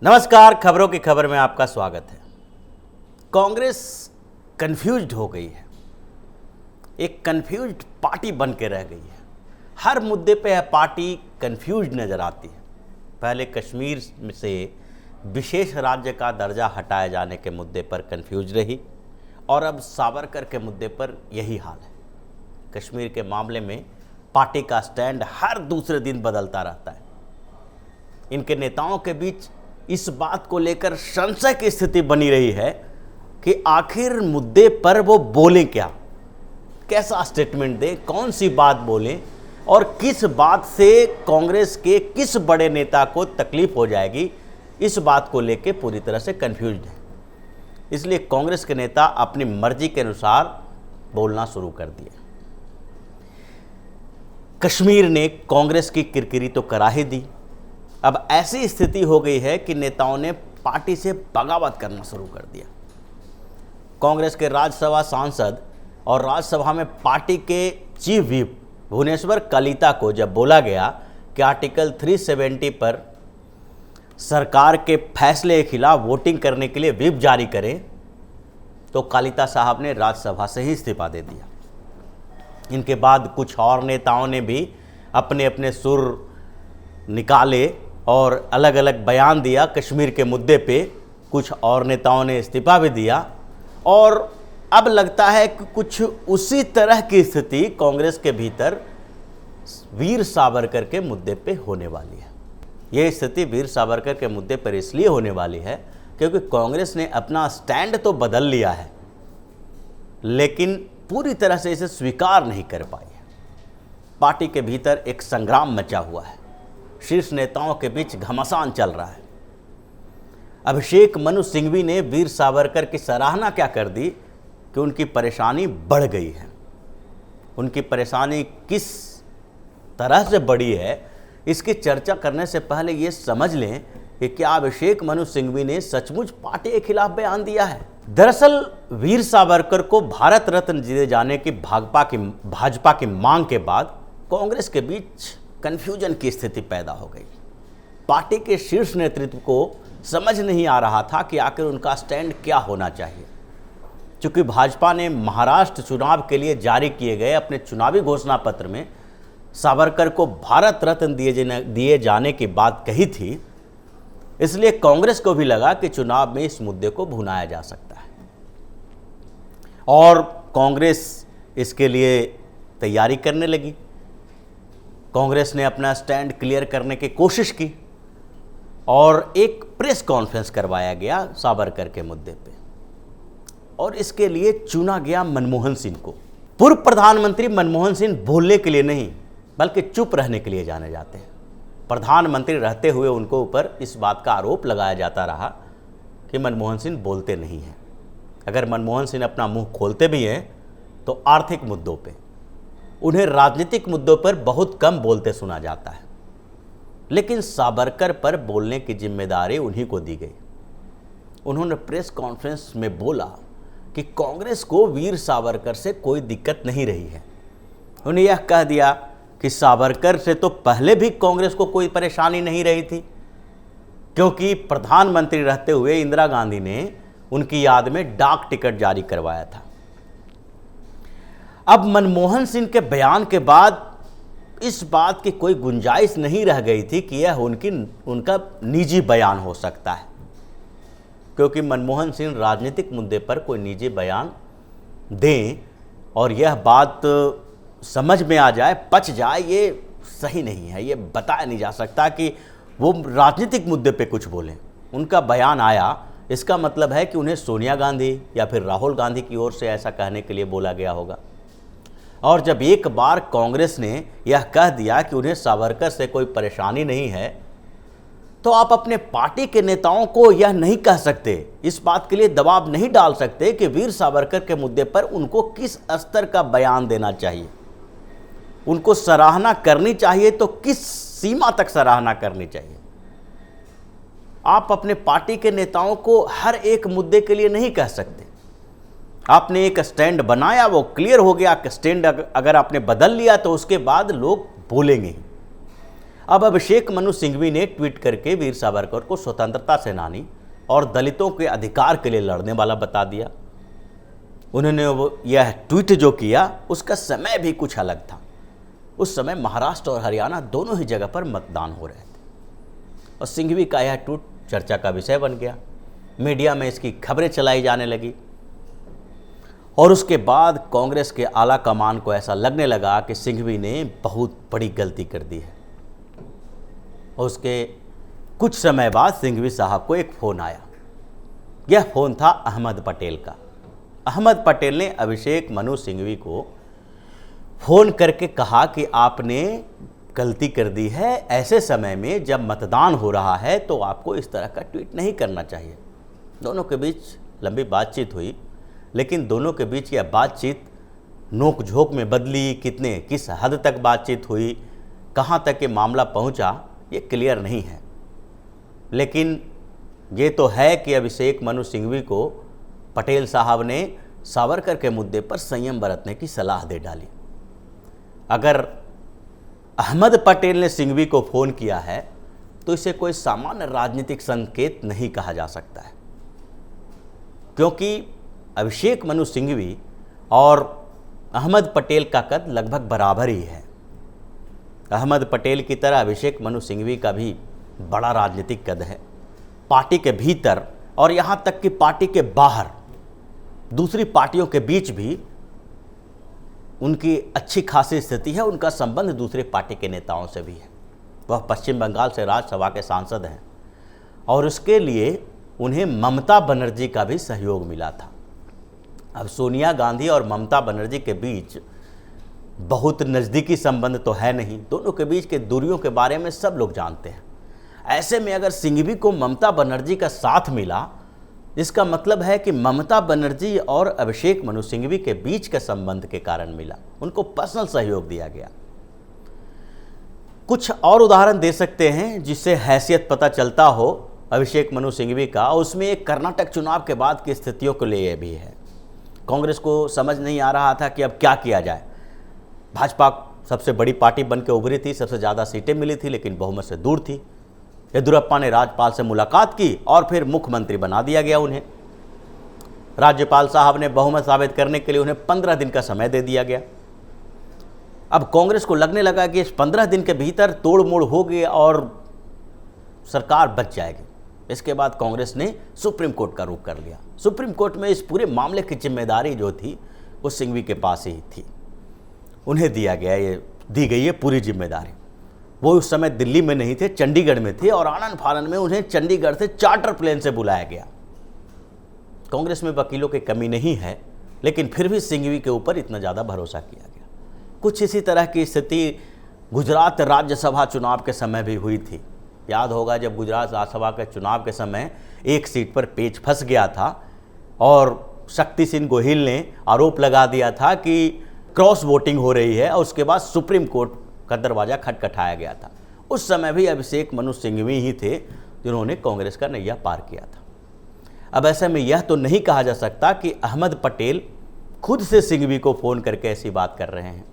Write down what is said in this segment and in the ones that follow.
नमस्कार, खबरों की खबर में आपका स्वागत है। कांग्रेस कंफ्यूज्ड हो गई है, एक कंफ्यूज्ड पार्टी बन के रह गई है। हर मुद्दे पे यह पार्टी कंफ्यूज्ड नज़र आती है। पहले कश्मीर से विशेष राज्य का दर्जा हटाए जाने के मुद्दे पर कंफ्यूज रही और अब सावरकर के मुद्दे पर यही हाल है। कश्मीर के मामले में पार्टी का स्टैंड हर दूसरे दिन बदलता रहता है। इनके नेताओं के बीच इस बात को लेकर संशय की स्थिति बनी रही है कि आखिर मुद्दे पर वो बोलें क्या, कैसा स्टेटमेंट दें, कौन सी बात बोलें और किस बात से कांग्रेस के किस बड़े नेता को तकलीफ हो जाएगी, इस बात को लेकर पूरी तरह से कंफ्यूज्ड है। इसलिए कांग्रेस के नेता अपनी मर्जी के अनुसार बोलना शुरू कर दिए। कश्मीर ने कांग्रेस की किरकिरी तो करा ही दी। अब ऐसी स्थिति हो गई है कि नेताओं ने पार्टी से बगावत करना शुरू कर दिया। कांग्रेस के राज्यसभा सांसद और राज्यसभा में पार्टी के चीफ व्हिप भुवनेश्वर कलिता को जब बोला गया कि आर्टिकल 370 पर सरकार के फैसले के खिलाफ वोटिंग करने के लिए व्हिप जारी करें, तो कलिता साहब ने राज्यसभा से ही इस्तीफा दे दिया। इनके बाद कुछ और नेताओं ने भी अपने अपने सुर निकाले और अलग अलग बयान दिया कश्मीर के मुद्दे पे। कुछ और नेताओं ने इस्तीफा भी दिया और अब लगता है कि कुछ उसी तरह की स्थिति कांग्रेस के भीतर वीर सावरकर के मुद्दे पे होने वाली है। यह स्थिति वीर सावरकर के मुद्दे पर इसलिए होने वाली है क्योंकि कांग्रेस ने अपना स्टैंड तो बदल लिया है, लेकिन पूरी तरह से इसे स्वीकार नहीं कर पाई है। पार्टी के भीतर एक संग्राम मचा हुआ है, शीर्ष नेताओं के बीच घमासान चल रहा है। अभिषेक मनु सिंघवी ने वीर सावरकर की सराहना क्या कर दी कि उनकी परेशानी बढ़ गई है। उनकी परेशानी किस तरह से बढ़ी है, इसकी चर्चा करने से पहले ये समझ लें कि क्या अभिषेक मनु सिंघवी ने सचमुच पार्टी के खिलाफ बयान दिया है। दरअसल वीर सावरकर को भारत रत्न दिए जाने की भाजपा की मांग के बाद कांग्रेस के बीच कन्फ्यूजन की स्थिति पैदा हो गई। पार्टी के शीर्ष नेतृत्व को समझ नहीं आ रहा था कि आखिर उनका स्टैंड क्या होना चाहिए। चूंकि भाजपा ने महाराष्ट्र चुनाव के लिए जारी किए गए अपने चुनावी घोषणा पत्र में सावरकर को भारत रत्न दिए जाने की बात कही थी, इसलिए कांग्रेस को भी लगा कि चुनाव में इस मुद्दे को भुनाया जा सकता है और कांग्रेस इसके लिए तैयारी करने लगी। कांग्रेस ने अपना स्टैंड क्लियर करने की कोशिश की और एक प्रेस कॉन्फ्रेंस करवाया गया सावरकर के मुद्दे पे और इसके लिए चुना गया मनमोहन सिंह को। पूर्व प्रधानमंत्री मनमोहन सिंह बोलने के लिए नहीं बल्कि चुप रहने के लिए जाने जाते हैं। प्रधानमंत्री रहते हुए उनको ऊपर इस बात का आरोप लगाया जाता रहा कि मनमोहन सिंह बोलते नहीं हैं। अगर मनमोहन सिंह अपना मुंह खोलते भी हैं तो आर्थिक मुद्दों पे, उन्हें राजनीतिक मुद्दों पर बहुत कम बोलते सुना जाता है। लेकिन सावरकर पर बोलने की जिम्मेदारी उन्हीं को दी गई। उन्होंने प्रेस कॉन्फ्रेंस में बोला कि कांग्रेस को वीर सावरकर से कोई दिक्कत नहीं रही है। उन्हें यह कह दिया कि सावरकर से तो पहले भी कांग्रेस को कोई परेशानी नहीं रही थी, क्योंकि प्रधानमंत्री रहते हुए इंदिरा गांधी ने उनकी याद में डाक टिकट जारी करवाया था। अब मनमोहन सिंह के बयान के बाद इस बात की कोई गुंजाइश नहीं रह गई थी कि यह उनका निजी बयान हो सकता है, क्योंकि मनमोहन सिंह राजनीतिक मुद्दे पर कोई निजी बयान दें और यह बात समझ में आ जाए, पच जाए, ये सही नहीं है। ये बताया नहीं जा सकता कि वो राजनीतिक मुद्दे पे कुछ बोलें। उनका बयान आया, इसका मतलब है कि उन्हें सोनिया गांधी या फिर राहुल गांधी की ओर से ऐसा कहने के लिए बोला गया होगा। और जब एक बार कांग्रेस ने यह कह दिया कि उन्हें सावरकर से कोई परेशानी नहीं है, तो आप अपने पार्टी के नेताओं को यह नहीं कह सकते, इस बात के लिए दबाव नहीं डाल सकते कि वीर सावरकर के मुद्दे पर उनको किस स्तर का बयान देना चाहिए। उनको सराहना करनी चाहिए तो किस सीमा तक सराहना करनी चाहिए। आप अपने पार्टी के नेताओं को हर एक मुद्दे के लिए नहीं कह सकते। आपने एक स्टैंड बनाया, वो क्लियर हो गया कि स्टैंड अगर आपने बदल लिया तो उसके बाद लोग बोलेंगे ही। अब अभिषेक मनु सिंघवी ने ट्वीट करके वीर सावरकर को स्वतंत्रता सेनानी और दलितों के अधिकार के लिए लड़ने वाला बता दिया। उन्होंने यह ट्वीट जो किया उसका समय भी कुछ अलग था। उस समय महाराष्ट्र और हरियाणा दोनों ही जगह पर मतदान हो रहे थे और सिंघवी का यह ट्वीट चर्चा का विषय बन गया। मीडिया में इसकी खबरें चलाई जाने लगी और उसके बाद कांग्रेस के आला कमान को ऐसा लगने लगा कि सिंघवी ने बहुत बड़ी गलती कर दी है। और उसके कुछ समय बाद सिंघवी साहब को एक फ़ोन आया। यह फ़ोन था अहमद पटेल का। अहमद पटेल ने अभिषेक मनु सिंघवी को फ़ोन करके कहा कि आपने गलती कर दी है, ऐसे समय में जब मतदान हो रहा है तो आपको इस तरह का ट्वीट नहीं करना चाहिए। दोनों के बीच लंबी बातचीत हुई, लेकिन दोनों के बीच यह बातचीत नोक झोंक में बदली, किस हद तक बातचीत हुई, कहाँ तक ये मामला पहुँचा, ये क्लियर नहीं है। लेकिन ये तो है कि अभिषेक मनु सिंघवी को पटेल साहब ने सावरकर के मुद्दे पर संयम बरतने की सलाह दे डाली। अगर अहमद पटेल ने सिंघवी को फ़ोन किया है तो इसे कोई सामान्य राजनीतिक संकेत नहीं कहा जा सकता है, क्योंकि अभिषेक मनु सिंघवी और अहमद पटेल का कद लगभग बराबर ही है। अहमद पटेल की तरह अभिषेक मनु सिंघवी का भी बड़ा राजनीतिक कद है। पार्टी के भीतर और यहाँ तक कि पार्टी के बाहर दूसरी पार्टियों के बीच भी उनकी अच्छी खासी स्थिति है। उनका संबंध दूसरे पार्टी के नेताओं से भी है। वह पश्चिम बंगाल से राज्यसभा के सांसद हैं और उसके लिए उन्हें ममता बनर्जी का भी सहयोग मिला था। अब सोनिया गांधी और ममता बनर्जी के बीच बहुत नज़दीकी संबंध तो है नहीं। दोनों के बीच के दूरियों के बारे में सब लोग जानते हैं। ऐसे में अगर सिंघवी को ममता बनर्जी का साथ मिला, इसका मतलब है कि ममता बनर्जी और अभिषेक मनु सिंघवी के बीच के संबंध के कारण मिला, उनको पर्सनल सहयोग दिया गया। कुछ और उदाहरण दे सकते हैं जिससे हैसियत पता चलता हो अभिषेक मनु सिंघवी का। उसमें एक कर्नाटक चुनाव के बाद की स्थितियों को लिए भी है। कांग्रेस को समझ नहीं आ रहा था कि अब क्या किया जाए। भाजपा सबसे बड़ी पार्टी बन के उभरी थी, सबसे ज़्यादा सीटें मिली थी, लेकिन बहुमत से दूर थी। येदियुरप्पा ने राज्यपाल से मुलाकात की और फिर मुख्यमंत्री बना दिया गया उन्हें। राज्यपाल साहब ने बहुमत साबित करने के लिए उन्हें 15 दिन का समय दे दिया गया। अब कांग्रेस को लगने लगा कि इस 15 दिन के भीतर तोड़ मोड़ हो गई और सरकार बच जाएगी। इसके बाद कांग्रेस ने सुप्रीम कोर्ट का रुख कर लिया। सुप्रीम कोर्ट में इस पूरे मामले की जिम्मेदारी जो थी वो सिंघवी के पास ही थी। उन्हें दी गई है पूरी जिम्मेदारी। वो उस समय दिल्ली में नहीं थे, चंडीगढ़ में थे और आनन फानन में उन्हें चंडीगढ़ से चार्टर प्लेन से बुलाया गया। कांग्रेस में वकीलों की कमी नहीं है, लेकिन फिर भी सिंघवी के ऊपर इतना ज़्यादा भरोसा किया गया। कुछ इसी तरह की स्थिति गुजरात राज्यसभा चुनाव के समय भी हुई थी। याद होगा जब गुजरात राज्यसभा के चुनाव के समय एक सीट पर पेच फंस गया था और शक्ति सिंह गोहिल ने आरोप लगा दिया था कि क्रॉस वोटिंग हो रही है और उसके बाद सुप्रीम कोर्ट का दरवाज़ा खटखटाया गया था। उस समय भी अभिषेक मनु सिंघवी ही थे जिन्होंने कांग्रेस का नैया पार किया था। अब ऐसे में यह तो नहीं कहा जा सकता कि अहमद पटेल खुद से सिंघवी को फ़ोन करके ऐसी बात कर रहे हैं।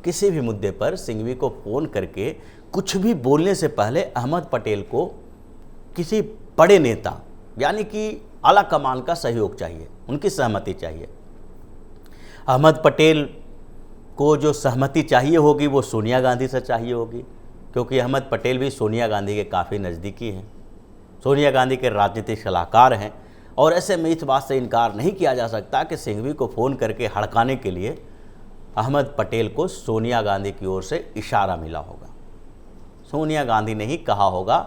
किसी भी मुद्दे पर सिंघवी को फ़ोन करके कुछ भी बोलने से पहले अहमद पटेल को किसी बड़े नेता यानी कि आला कमान का सहयोग चाहिए, उनकी सहमति चाहिए। अहमद पटेल को जो सहमति चाहिए होगी वो सोनिया गांधी से चाहिए होगी, क्योंकि अहमद पटेल भी सोनिया गांधी के काफ़ी नज़दीकी हैं, सोनिया गांधी के राजनीतिक सलाहकार हैं। और ऐसे में इस बात से इनकार नहीं किया जा सकता कि सिंघवी को फ़ोन करके हड़काने के लिए अहमद पटेल को सोनिया गांधी की ओर से इशारा मिला होगा। सोनिया गांधी ने ही कहा होगा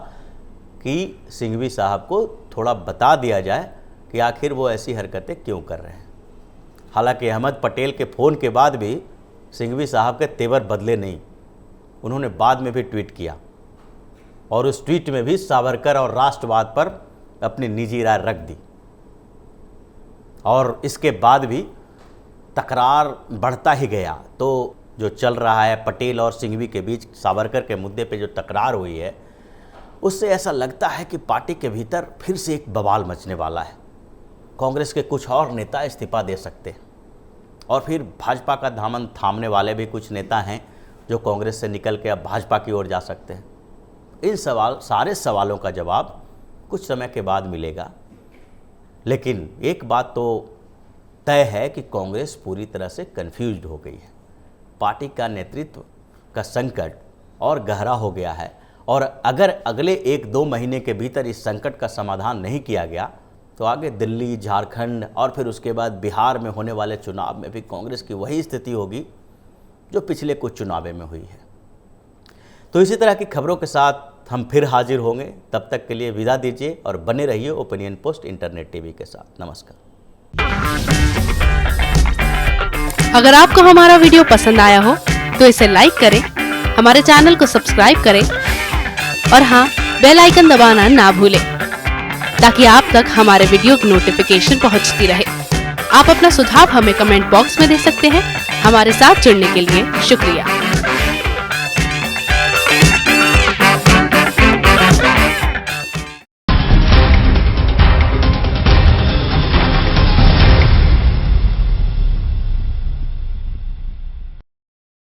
कि सिंघवी साहब को थोड़ा बता दिया जाए कि आखिर वो ऐसी हरकतें क्यों कर रहे हैं। हालांकि अहमद पटेल के फ़ोन के बाद भी सिंघवी साहब के तेवर बदले नहीं। उन्होंने बाद में भी ट्वीट किया और उस ट्वीट में भी सावरकर और राष्ट्रवाद पर अपनी निजी राय रख दी। और इसके बाद भी तकरार बढ़ता ही गया। तो जो चल रहा है पटेल और सिंघवी के बीच सावरकर के मुद्दे पे जो तकरार हुई है, उससे ऐसा लगता है कि पार्टी के भीतर फिर से एक बवाल मचने वाला है। कांग्रेस के कुछ और नेता इस्तीफा दे सकते हैं और फिर भाजपा का दामन थामने वाले भी कुछ नेता हैं, जो कांग्रेस से निकल के अब भाजपा की ओर जा सकते हैं? इन सारे सवालों का जवाब कुछ समय के बाद मिलेगा। लेकिन एक बात तो तय है कि कांग्रेस पूरी तरह से कंफ्यूज्ड हो गई है। पार्टी का नेतृत्व का संकट और गहरा हो गया है, और अगर अगले 1-2 महीने के भीतर इस संकट का समाधान नहीं किया गया तो आगे दिल्ली, झारखंड और फिर उसके बाद बिहार में होने वाले चुनाव में भी कांग्रेस की वही स्थिति होगी जो पिछले कुछ चुनावों में हुई है। तो इसी तरह की खबरों के साथ हम फिर हाजिर होंगे। तब तक के लिए विदा दीजिए और बने रहिए ओपिनियन पोस्ट इंटरनेट टीवी के साथ। नमस्कार। अगर आपको हमारा वीडियो पसंद आया हो तो इसे लाइक करें, हमारे चैनल को सब्सक्राइब करें और हाँ, बेल आइकन दबाना ना भूलें ताकि आप तक हमारे वीडियो की नोटिफिकेशन पहुंचती रहे। आप अपना सुझाव हमें कमेंट बॉक्स में दे सकते हैं। हमारे साथ जुड़ने के लिए शुक्रिया।